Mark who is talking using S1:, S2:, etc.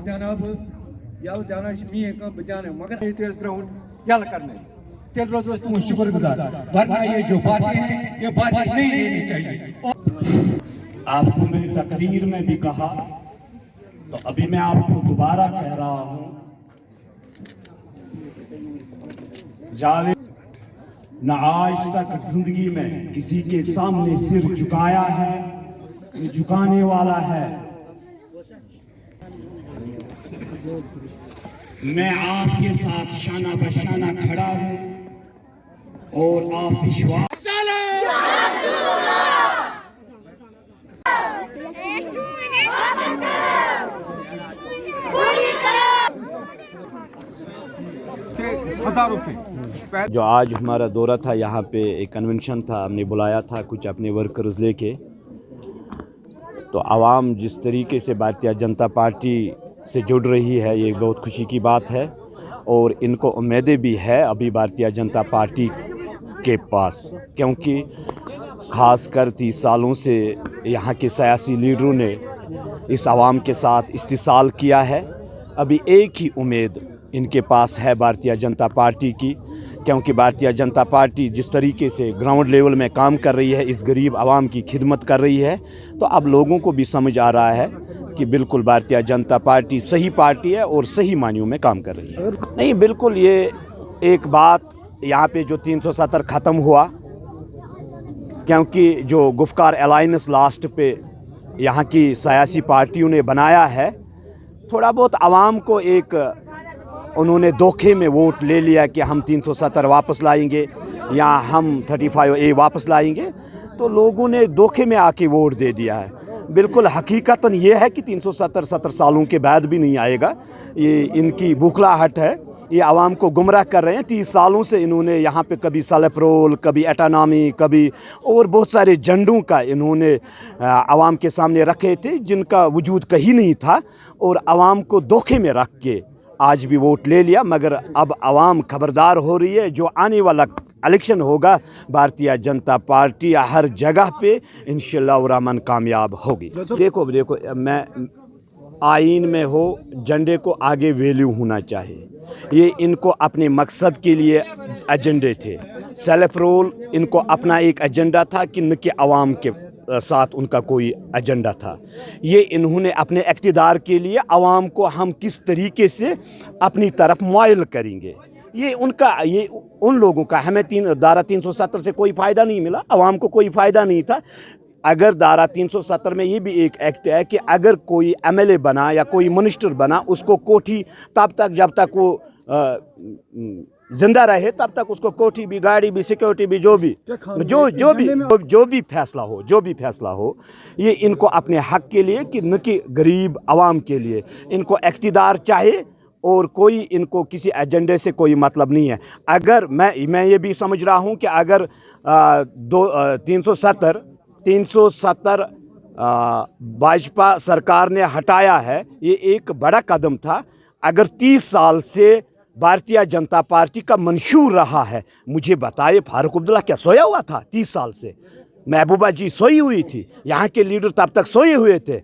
S1: Ground जाना यल जाना मी बह जाना मगर ग्राउंड यल करने तेल रोज तुम शुक्रगुजार, वरना ये जो बातें हैं ये बातें नहीं रहनी चाहिए।
S2: आपको मेरी तकरीर में भी कहा, तो अभी मैं आपको दोबारा कह रहा हूं, जावेद न आज तक जिंदगी में किसी के सामने सिर झुकाया है, न झुकाने वाला है। मैं आपके साथ शाना बशाना खड़ा हूं और आप विश्वास
S1: हजारों थे।
S3: जो आज हमारा दौरा था, यहाँ पे एक कन्वेंशन था, हमने बुलाया था कुछ अपने वर्कर्स लेके। तो आवाम जिस तरीके से भारतीय जनता पार्टी से जुड़ रही है, ये बहुत खुशी की बात है और इनको उम्मीदें भी है अभी भारतीय जनता पार्टी के पास, क्योंकि ख़ासकर 30 सालों से यहाँ के सियासी लीडरों ने इस आवाम के साथ इस्तिसाल किया है। अभी एक ही उम्मीद इनके पास है भारतीय जनता पार्टी की, क्योंकि भारतीय जनता पार्टी जिस तरीके से ग्राउंड लेवल में काम कर रही है, इस गरीब आवाम की खिदमत कर रही है, तो अब लोगों को भी समझ आ रहा है कि बिल्कुल भारतीय जनता पार्टी सही पार्टी है और सही मायनों में काम कर रही है। नहीं, बिल्कुल ये एक बात यहाँ पे जो 370 ख़त्म हुआ, क्योंकि जो गुफ्कार अलायंस लास्ट पे यहाँ की सियासी पार्टियों ने बनाया है, थोड़ा बहुत आवाम को एक उन्होंने धोखे में वोट ले लिया कि हम 370 वापस लाएंगे या हम 35A वापस लाएंगे, तो लोगों ने धोखे में आके वोट दे दिया है। बिल्कुल हकीकतन ये है कि 370 सालों के बाद भी नहीं आएगा। ये इनकी बौखलाहट है, ये आवाम को गुमराह कर रहे हैं। 30 सालों से इन्होंने यहाँ पे कभी सेलेफ्रोल, कभी एटानॉमी, कभी और बहुत सारे झंडों का इन्होंने आवाम के सामने रखे थे, जिनका वजूद कहीं नहीं था, और आवाम को धोखे में रख के आज भी वोट ले लिया। मगर अब आवाम खबरदार हो रही है, जो आने वाला इलेक्शन होगा भारतीय जनता पार्टी हर जगह पे इंशाअल्लाह रहमान कामयाब होगी। देखो मैं आइन में हो, झंडे को आगे वैल्यू होना चाहिए। ये इनको अपने मकसद के लिए एजेंडे थे। सेल्फ रोल इनको अपना एक एजेंडा था कि न कि आवाम के साथ उनका कोई एजेंडा था। ये इन्होंने अपने इक़्तिदार के लिए आवाम को हम किस तरीके से अपनी तरफ माइल करेंगे, ये उन लोगों का। हमें धारा 370 से कोई फ़ायदा नहीं मिला, आवाम को कोई फ़ायदा नहीं था। अगर धारा 370 में ये भी एक एक्ट है कि अगर कोई MLA बना या कोई मिनिस्टर बना, उसको कोठी तब तक जब तक वो जिंदा रहे तब तक उसको कोठी भी, गाड़ी भी, सिक्योरिटी भी, जो भी फैसला हो, ये इनको अपने हक के लिए कि न कि गरीब आवाम के लिए इनको इक़्तिदार चाहिए और कोई इनको किसी एजेंडे से कोई मतलब नहीं है। अगर मैं ये भी समझ रहा हूँ कि अगर 370 भाजपा सरकार ने हटाया है, ये एक बड़ा कदम था। अगर 30 साल से भारतीय जनता पार्टी का मंशूर रहा है, मुझे बताइए फारूक अब्दुल्ला क्या सोया हुआ था 30 साल से? महबूबा जी सोई हुई थी, यहाँ के लीडर तब तक सोए हुए थे।